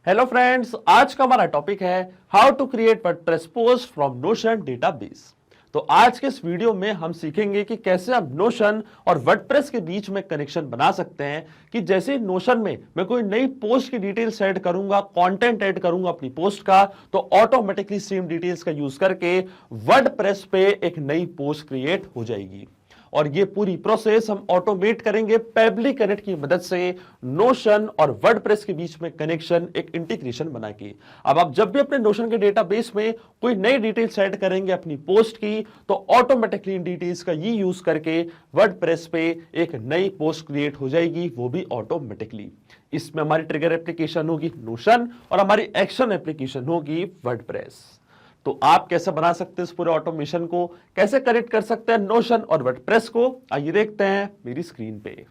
Hello friends, आज का हमारा टॉपिक है how to create WordPress post from Notion database. तो आज के इस वीडियो में हम सीखेंगे कि कैसे आप नोशन और वर्डप्रेस के बीच में कनेक्शन बना सकते हैं। कि जैसे नोशन में मैं कोई नई पोस्ट की डिटेल्स ऐड करूंगा, कंटेंट ऐड करूंगा अपनी पोस्ट का, तो ऑटोमेटिकली सेम डिटेल्स का यूज करके वर्डप्रेस पे एक नई पोस्ट क्रिएट हो जाएगी। और ये पूरी प्रोसेस हम ऑटोमेट करेंगे पेबली कनेक्ट की मदद से, नोशन और वर्डप्रेस के बीच में कनेक्शन, एक इंटीग्रेशन बना के। अब आप जब भी अपने नोशन के डेटाबेस में कोई नई डिटेल्स ऐड करेंगे अपनी पोस्ट की, तो ऑटोमेटिकली इन डिटेल्स का ये यूज करके वर्डप्रेस पे एक नई पोस्ट क्रिएट हो जाएगी, वो भी ऑटोमेटिकली। इसमें हमारी ट्रिगर एप्लीकेशन होगी नोशन और हमारी एक्शन एप्लीकेशन होगी वर्डप्रेस। तो आप कैसे बना सकते हैं इस पूरे ऑटोमेशन को, कैसे कनेक्ट कर सकते हैं नोशन और वर्डप्रेस को, आइए देखते हैं मेरी स्क्रीन पे।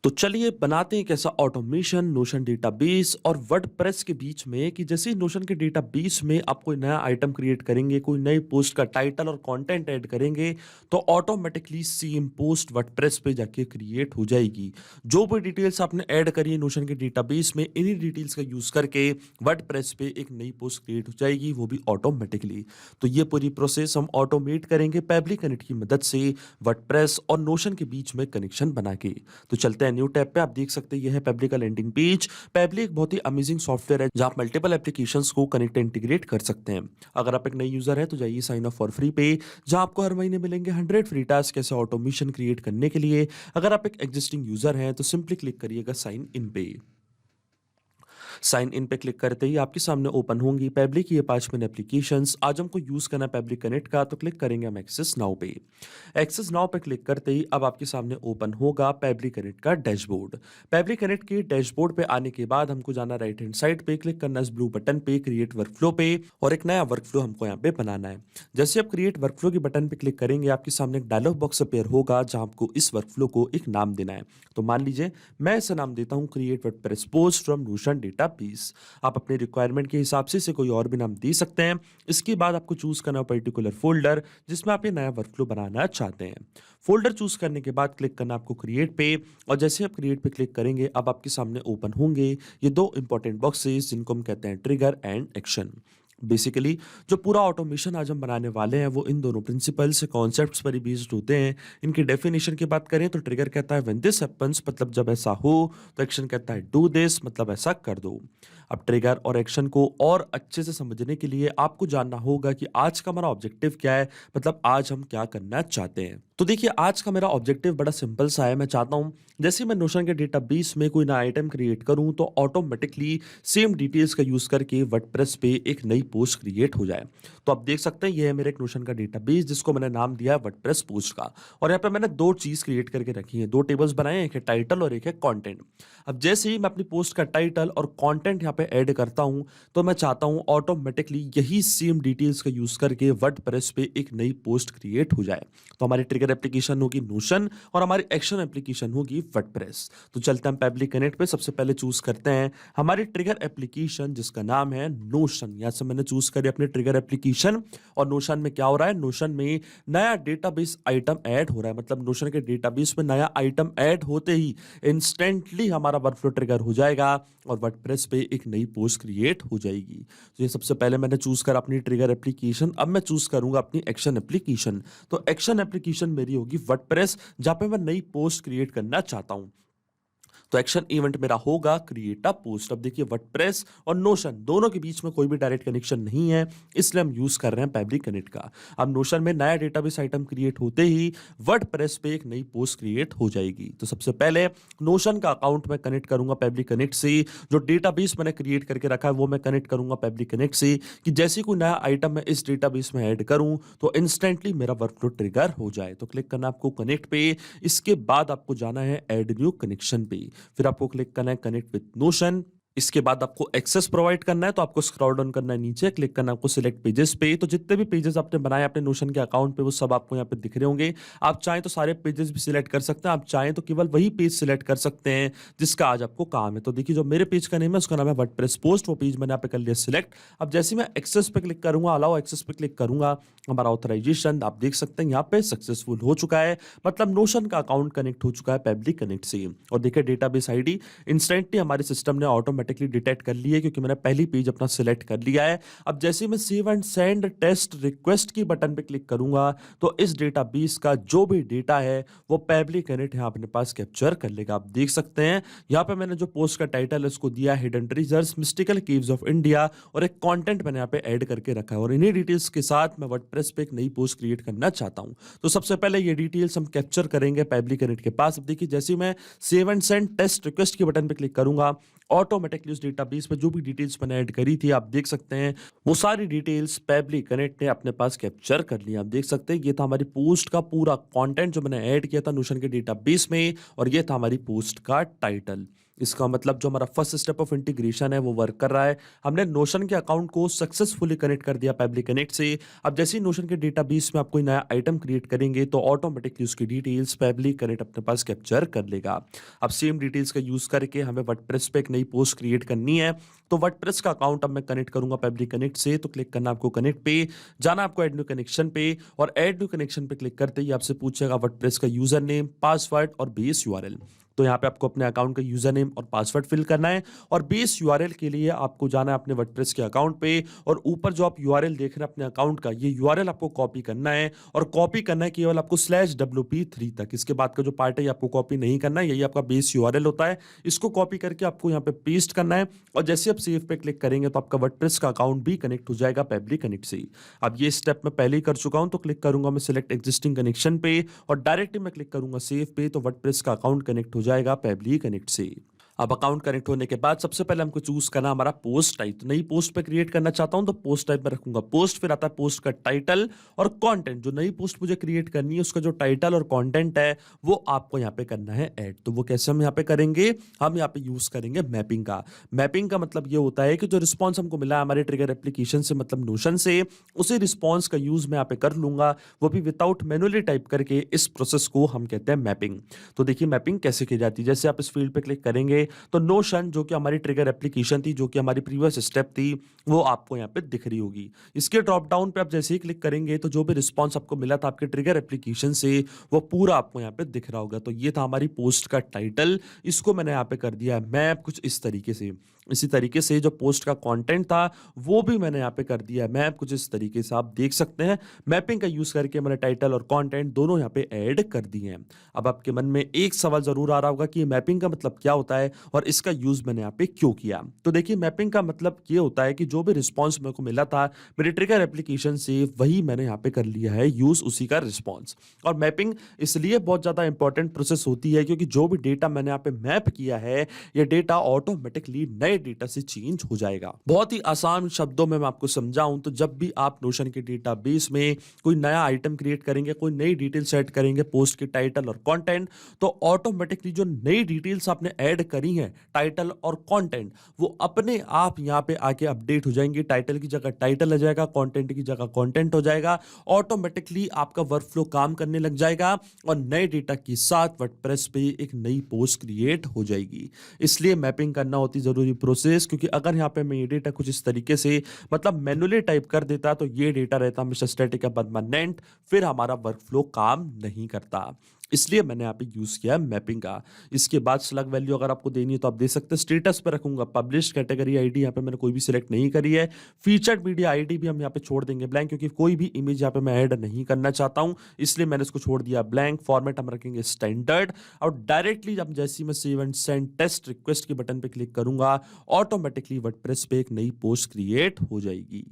तो चलिए बनाते हैं कैसा ऑटोमेशन नोशन डेटाबेस और वर्डप्रेस के बीच में। कि जैसे ही नोशन के डेटाबेस में आप कोई नया आइटम क्रिएट करेंगे, कोई नई पोस्ट का टाइटल और कंटेंट ऐड करेंगे, तो ऑटोमेटिकली सेम पोस्ट वर्डप्रेस पे जाके क्रिएट हो जाएगी। जो भी डिटेल्स आपने ऐड करी है नोशन के डेटाबेस में, इन्हीं डिटेल्स का यूज करके वर्डप्रेस पे एक नई पोस्ट क्रिएट हो जाएगी, वो भी ऑटोमेटिकली। तो ये पूरी प्रोसेस हम ऑटोमेट करेंगे पेबली कनेक्ट की मदद से, वर्डप्रेस और नोशन के बीच में कनेक्शन बना के। तो चलते हैं न्यू टैब पे। आप देख सकते हैं ये है पेबली का लैंडिंग पेज। पेबली एक बहुत ही अमेजिंग सॉफ्टवेयर है जहां आप मल्टीपल एप्लीकेशंस को कनेक्ट इंटीग्रेट कर सकते हैं। अगर आप एक नई यूजर है तो जाइए साइन अप फॉर फ्री पे, जहां आपको हर महीने मिलेंगे 100 फ्री टास्क ऐसे ऑटोमेशन क्रिएट करने के लिए। अगर आप एक एग्जिस्टिंग यूजर हैं तो सिंपली क्लिक करिएगा साइन इन पे। साइन इन पे क्लिक करते ही आपके सामने ओपन होंगी पेबली की ये 5 मेन एप्लीकेशंस। आज हमको यूज करना है पेबली कनेक्ट का, तो क्लिक करेंगे हम एक्सेस नाउ पे। एक्सेस नाउ पे क्लिक करते ही अब आपके सामने ओपन होगा पेबली कनेक्ट का डैशबोर्ड। पेबली कनेक्ट के डैशबोर्ड पे आने के बाद हमको जाना राइट हैंड साइड पे, क्लिक करना इस ब्लू बटन पे क्रिएट वर्कफ्लो पे, और एक नया वर्कफ्लो हमको यहाँ पे बनाना है। जैसे आप क्रिएट वर्कफ्लो की बटन पे क्लिक करेंगे, आपके सामने एक डायलॉग बॉक्स अपेयर होगा जहां आपको इस वर्कफ्लो को एक नाम देना है। तो मान लीजिए मैं इसे नाम देता हूं create WordPress post from Notion database. आप अपने रिक्वायरमेंट के हिसाब से इसे कोई और भी नाम दे सकते हैं। इसके बाद आपको चूज करना पर्टिकुलर फोल्डर जिसमें आप ये नया वर्कफ्लो बनाना चाहते हैं। फोल्डर चूज करने के बाद क्लिक करना आपको क्रिएट पे, और जैसे आप क्रिएट पे क्लिक करेंगे अब आपके सामने ओपन होंगे ये दो इंपॉर्टेंट बॉक्सेस जिनको हम कहते हैं ट्रिगर एंड एक्शन। बेसिकली जो पूरा ऑटोमेशन आज हम बनाने वाले हैं वो इन दोनों प्रिंसिपल से कॉन्सेप्ट्स पर ही बेस्ड होते हैं। इनकी डेफिनेशन की बात करें तो ट्रिगर कहता है व्हेन दिस हैपेंस, मतलब जब ऐसा हो। तो एक्शन कहता है डू दिस, मतलब ऐसा कर दो। अब ट्रिगर और एक्शन को और अच्छे से समझने के लिए आपको जानना होगा कि आज का हमारा ऑब्जेक्टिव क्या है, मतलब आज हम क्या करना चाहते हैं। तो देखिए आज का मेरा ऑब्जेक्टिव बड़ा सिंपल सा है। मैं चाहता हूं जैसे मैं नोशन के डेटाबेस में कोई नया आइटम क्रिएट करूं तो ऑटोमेटिकली सेम डिटेल्स का यूज करके वर्डप्रेस पे एक नई पोस्ट क्रिएट हो जाए। तो आप देख सकते हैं ये है मेरे एक नोशन का डेटाबेस जिसको मैंने नाम दिया है वर्डप्रेस पोस्ट का। और यहाँ पे मैंने दो चीज क्रिएट करके रखी है, दो टेबल्स बनाए हैं, एक है टाइटल और एक है कंटेंट। अब जैसे ही मैं अपनी पोस्ट का टाइटल और कंटेंट यहाँ पे ऐड करता हूं, तो मैं चाहता हूं ऑटोमेटिकली यही सेम डिटेल्स का यूज करके वर्डप्रेस पे एक नई पोस्ट क्रिएट हो जाए। तो हमारी ट्रिगर एप्लीकेशन होगी नोशन और हमारी एक्शन एप्लीकेशन होगी वर्डप्रेस। तो चलते हैं पेबली कनेक्ट पे। सबसे पहले चूज करते हैं हमारी ट्रिगर एप्लीकेशन जिसका नाम है नोशन। यहां से मैंने चूज करी अपनी ट्रिगर एप्लीकेशन। और नोशन में क्या हो रहा है, नोशन में नया डेटाबेस आइटम ऐड हो रहा है, मतलब नोशन के डेटाबेस में नया आइटम ऐड होते ही इंस्टेंटली हमारा वर्कफ्लो ट्रिगर हो जाएगा और वर्डप्रेस पे एक नई पोस्ट क्रिएट हो जाएगी। तो ये सबसे पहले मैंने चूज करा अपनी ट्रिगर एप्लीकेशन। अब मैं चूज करूंगा अपनी एक्शन एप्लीकेशन। तो एक्शन एप्लीकेशन मेरी होगी वर्डप्रेस, जहां पे मैं नई पोस्ट क्रिएट करना चाहता हूं। तो एक्शन इवेंट मेरा होगा क्रिएट अ पोस्ट। अब देखिए वर्डप्रेस और नोशन दोनों के बीच में कोई भी डायरेक्ट कनेक्शन नहीं है, इसलिए हम यूज कर रहे हैं पेबली कनेक्ट का। अब नोशन में नया डेटाबेस आइटम क्रिएट होते ही वर्डप्रेस पे एक नई पोस्ट क्रिएट हो जाएगी। तो सबसे पहले नोशन का अकाउंट मैं कनेक्ट करूंगा पेबली कनेक्ट से। जो डेटाबेस मैंने क्रिएट करके रखा है वो मैं कनेक्ट करूंगा पेबली कनेक्ट से, कि जैसे कोई नया आइटम मैं इस डेटाबेस में ऐड करूं तो इंस्टेंटली मेरा वर्कफ्लो ट्रिगर हो जाए। तो क्लिक करना आपको कनेक्ट पे। इसके बाद आपको जाना है ऐड न्यू कनेक्शन पे। फिर आपको क्लिक करना है कनेक्ट विद नोशन। इसके बाद आपको एक्सेस प्रोवाइड करना है, तो आपको स्क्रॉल डाउन करना है नीचे, क्लिक करना है आपको सिलेक्ट पेजेस पे। तो जितने भी पेजेस आपने बनाए अपने नोशन के अकाउंट पे वो सब आपको यहाँ पे दिख रहे होंगे। आप चाहें तो सारे पेजेस भी सिलेक्ट कर सकते हैं, आप चाहें तो केवल वही पेज सिलेक्ट कर सकते हैं जिसका आज आपको काम है। तो देखिए जो मेरे पेज का नेम है उसका नाम है वर्डप्रेस पोस्ट, वो पेज मैंने यहाँ पे कर लिया सिलेक्ट। अब जैसे मैं एक्सेस पे क्लिक करूंगा, अलाउ एक्सेस पे क्लिक करूंगा, हमारा ऑथराइजेशन आप देख सकते हैं यहाँ पे सक्सेसफुल हो चुका है, मतलब नोशन का अकाउंट कनेक्ट हो चुका है पेबली कनेक्ट से। और देखिए डेटाबेस आईडी इंस्टेंटली हमारे सिस्टम ने ऑटोमेटिकली डिटेक्ट कर ली है, क्योंकि मैंने पहली पेज अपना सिलेक्ट कर लिया है। अब जैसे मैं save and send test request की बटन पे क्लिक करूंगा तो इस डेटाबेस का जो भी डेटा है वो पेबली कनेक्ट यहाँ अपने पास कैप्चर कर लेगा। आप देख सकते हैं यहाँ पे मैंने जो पोस्ट का टाइटल है उसको दिया hidden treasures mystical caves of India, और एक कंटेंट मैंने यहाँ पे ऐड करके रखा है। और इन्हीं डिटेल्स के साथ मैं वर्डप्रेस पे एक नई पोस्ट क्रिएट करना चाहता हूँ। तो सबसे पहले ये डिटेल्स हम कैप्चर करेंगे पेबली कनेक्ट के पास। अब देखिए जैसे ही मैं save and send test request के बटन पे क्लिक करूंगा, ऑटोमेटिकली उस डेटाबेस में जो भी डिटेल्स मैंने ऐड करी थी आप देख सकते हैं वो सारी डिटेल्स पेबली कनेक्ट ने अपने पास कैप्चर कर लिया। आप देख सकते हैं ये था हमारी पोस्ट का पूरा कंटेंट जो मैंने ऐड किया था नोशन के डेटाबेस में, और ये था हमारी पोस्ट का टाइटल। इसका मतलब जो हमारा फर्स्ट स्टेप ऑफ इंटीग्रेशन है वो वर्क कर रहा है। हमने नोशन के अकाउंट को सक्सेसफुली कनेक्ट कर दिया पेबली कनेक्ट से। अब जैसे ही नोशन के डेटाबेस में आप कोई नया आइटम क्रिएट करेंगे तो ऑटोमेटिकली उसकी डिटेल्स पेबली कनेक्ट अपने पास कैप्चर कर लेगा। अब सेम डिटेल्स का यूज करके हमें वर्डप्रेस पे एक नई पोस्ट क्रिएट करनी है। तो वर्डप्रेस का अकाउंट अब मैं कनेक्ट करूंगा पेबली कनेक्ट से। तो क्लिक करना आपको कनेक्ट पे, जाना आपको ऐड न्यू कनेक्शन पे, और ऐड न्यू कनेक्शन पे क्लिक करते ही आपसे पूछेगा वर्डप्रेस का यूजर नेम, पासवर्ड और बेस यूआरएल। तो यहाँ पे आपको अपने अकाउंट का यूजर नेम और पासवर्ड फिल करना है, और बेस यूआरएल के लिए आपको जाना है अपने वर्डप्रेस के अकाउंट पे, और ऊपर जो आप यूआरएल देख रहे हैं अपने अकाउंट का, ये यूआरएल आपको कॉपी करना है, और कॉपी करना है केवल आपको /wp3 तक। इसके बाद का जो पार्ट है ये आपको कॉपी नहीं करना है, यही आपका बेस यूआरएल होता है। इसको कॉपी करके आपको यहाँ पे पेस्ट करना है, और जैसे आप सेव पे क्लिक करेंगे तो आपका वर्डप्रेस का अकाउंट भी कनेक्ट हो जाएगा पेबली कनेक्ट से। अब ये स्टेप मैं पहले ही कर चुका हूँ, तो क्लिक करूंगा मैं सिलेक्ट एग्जिस्टिंग कनेक्शन पे, और डायरेक्टली मैं क्लिक करूंगा सेव पे, तो वर्डप्रेस का अकाउंट कनेक्ट हो जाएगा पेबली कनेक्ट से। अब अकाउंट कनेक्ट होने के बाद सबसे पहले हमको चूज करना हमारा पोस्ट टाइप। तो नई पोस्ट पे क्रिएट करना चाहता हूं तो पोस्ट टाइप में रखूंगा पोस्ट, फिर आता है पोस्ट का टाइटल और कंटेंट। जो नई पोस्ट मुझे क्रिएट करनी है उसका जो टाइटल और कंटेंट है वो आपको यहाँ पे करना है ऐड। तो वो कैसे हम यहाँ पे करेंगे, हम यहाँ पे यूज करेंगे मैपिंग का। मैपिंग का मतलब ये होता है कि जो रिस्पॉन्स हमको मिला है हमारे ट्रिगर एप्लीकेशन से, मतलब नोशन से, उसी रिस्पॉन्स का यूज मैं यहाँ पे कर लूंगा, वो भी विदाउट मैनुअली टाइप करके। इस प्रोसेस को हम कहते हैं मैपिंग। तो देखिए मैपिंग कैसे की जाती है, जैसे आप इस फील्ड पे क्लिक करेंगे तो नोशन जो कि हमारी ट्रिगर एप्लीकेशन थी, जो कि हमारी प्रीवियस स्टेप थी, वो आपको यहाँ पे दिख रही होगी। इसके ड्रॉप डाउन पे आप जैसे ही क्लिक करेंगे तो जो भी रिस्पॉन्स आपको मिला था आपके ट्रिगर एप्लीकेशन से वो पूरा आपको यहाँ पे दिख रहा होगा। तो ये था हमारी पोस्ट का टाइटल, इसको मैंने यहाँ पे कर दिया है मैप कुछ इस तरीके से। इसी तरीके से जो पोस्ट का कंटेंट था वो भी मैंने यहाँ पे कर दिया है मैप कुछ इस तरीके से। आप देख सकते हैं मैपिंग का यूज करके मैंने टाइटल और कंटेंट दोनों यहाँ पे ऐड कर दिए हैं। अब आपके मन में एक सवाल जरूर आ रहा होगा कि मैपिंग का मतलब क्या होता है और इसका यूज मैंने यहाँ पे क्यों किया। तो देखिए मैपिंग का मतलब ये होता है कि जो भी रिस्पॉन्स मेरे को मिला था मेरे ट्रिगर एप्लीकेशन से, वही मैंने यहाँ पे कर लिया है यूज, उसी का रिस्पॉन्स। और मैपिंग इसलिए बहुत ज्यादा इंपॉर्टेंट प्रोसेस होती है क्योंकि जो भी डेटा मैंने यहाँ पे मैप किया है ये डेटा ऑटोमेटिकली नए डेटा से चेंज हो जाएगा। बहुत ही आसान शब्दों में मैं आपको समझाऊं तो जब भी आप नोशन के डेटाबेस में कोई नया आइटम क्रिएट करेंगे, कोई नई डिटेल सेट करेंगे पोस्ट के टाइटल और कंटेंट, तो ऑटोमेटिकली जो नई डिटेल्स आपने ऐड करी हैं टाइटल और कंटेंट वो अपने आप यहाँ पे आके अपडेट हो जाएंगे। टाइटल की जगह टाइटल आ जाएगा, कंटेंट की जगह कंटेंट हो जाएगा। ऑटोमेटिकली आपका वर्कफ्लो काम करने लग जाएगा और नए डेटा के साथ वर्डप्रेस पे एक नई पोस्ट क्रिएट हो जाएगी। इसलिए मैपिंग करना होती जरूरी प्रोसेस, क्योंकि अगर यहाँ पे मैं ये डेटा कुछ इस तरीके से मतलब मैनुअली टाइप कर देता तो ये डेटा रहता हमेशा स्टैटिक या परमानेंट, फिर हमारा वर्कफ्लो काम नहीं करता। इसलिए मैंने यहाँ पे यूज किया मैपिंग का। इसके बाद स्लग वैल्यू अगर आपको देनी है तो आप दे सकते हैं। स्टेटस पे रखूंगा पब्लिश कैटेगरी आईडी, यहाँ पे मैंने कोई भी सिलेक्ट नहीं करी है। फीचर्ड मीडिया आईडी भी हम यहाँ पे छोड़ देंगे ब्लैंक, क्योंकि कोई भी इमेज यहाँ पे मैं ऐड नहीं करना चाहता हूँ, इसलिए मैंने इसको छोड़ दिया ब्लैंक। फॉर्मेट हम रखेंगे स्टैंडर्ड, और डायरेक्टली जब जैसे मैं save and send test request के बटन पे क्लिक करूंगा ऑटोमेटिकली वर्डप्रेस पे एक नई पोस्ट क्रिएट हो जाएगी।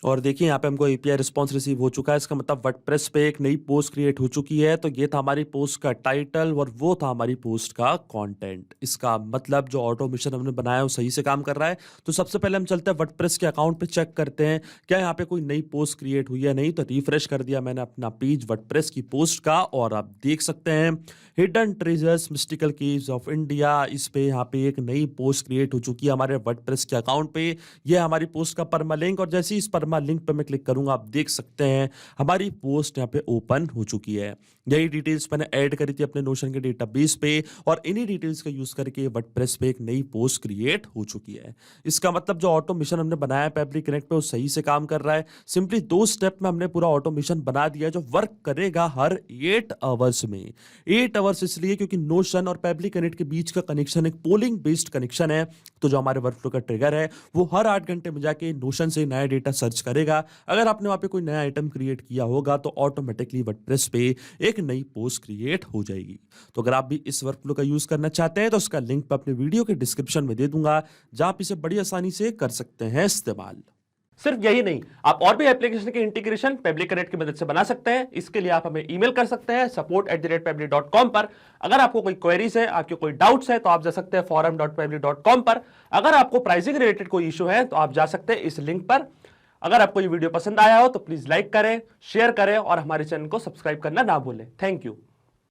और देखिए यहाँ पे हमको एपीआई रिस्पांस रिसीव हो चुका है, इसका मतलब वर्डप्रेस पे एक नई पोस्ट क्रिएट हो चुकी है। तो ये था हमारी पोस्ट का टाइटल और वो था हमारी पोस्ट का कंटेंट। इसका मतलब जो ऑटोमेशन हमने बनाया वो सही से काम कर रहा है। तो सबसे पहले हम चलते हैं वर्डप्रेस के अकाउंट पे, चेक करते हैं क्या यहाँ पे कोई नई पोस्ट क्रिएट हुई है नहीं। तो रिफ्रेश कर दिया मैंने अपना पेज वर्डप्रेस की पोस्ट का, और आप देख सकते हैं hidden treasures mystical caves of India, इस पे यहाँ पे एक नई पोस्ट क्रिएट हो चुकी है हमारे वर्डप्रेस के अकाउंट पे। ये हमारी पोस्ट का परमालिंक, और जैसे इस शर्मा लिंक पे मैं क्लिक करूंगा, आप देख सकते हैं हमारी पोस्ट यहाँ पे ओपन हो चुकी है। यही डिटेल्स मैंने ऐड करी थी अपने नोशन के डेटाबेस पे और इन्हीं डिटेल्स का यूज करके वर्डप्रेस पे एक नई पोस्ट क्रिएट हो चुकी है। इसका मतलब जो ऑटोमेशन हमने बनाया है पेपली कनेक्ट पे वो सही से काम कर रहा है। सिंपली 2 स्टेप में हमने पूरा ऑटोमेशन बना दिया है जो वर्क करेगा हर 8 आवर्स में। 8 आवर्स इसलिए क्योंकि नोशन और पेपली कनेक्ट के बीच का कनेक्शन एक पोलिंग बेस्ड कनेक्शन है। तो जो हमारे वर्कफ्लो का ट्रिगर है वो हर 8 घंटे में जाके नोशन से नया डेटा सर्च करेगा। अगर आपने वहां पे कोई नया आइटम क्रिएट किया होगा तो ऑटोमेटिकली वर्डप्रेस पे एक नई पोस्ट क्रिएट हो जाएगी। तो अगर आप भी इस वर्कफ्लो का यूज करना चाहते हैं तो उसका लिंक मैं अपने वीडियो के डिस्क्रिप्शन में दे दूंगा, जहां आप इसे बड़ी आसानी से कर सकते हैं इस्तेमाल। सिर्फ यही नहीं, आप और भी एप्लीकेशन के इंटीग्रेशन पेबली कनेक्ट की मदद से बना सकते हैं। इसके लिए आप हमें ईमेल कर सकते हैं support@pebly.com पर। अगर आपको कोई क्वेरीज है, आपके कोई डाउट्स है तो आप जा सकते हैं forum.pebly.com पर। अगर आपको प्राइसिंग रिलेटेड कोई इशू है तो आप जा सकते हैं इस लिंक पर। अगर आपको ये वीडियो पसंद आया हो तो प्लीज लाइक करें, शेयर करें और हमारे चैनल को सब्सक्राइब करना ना भूलें। Thank you.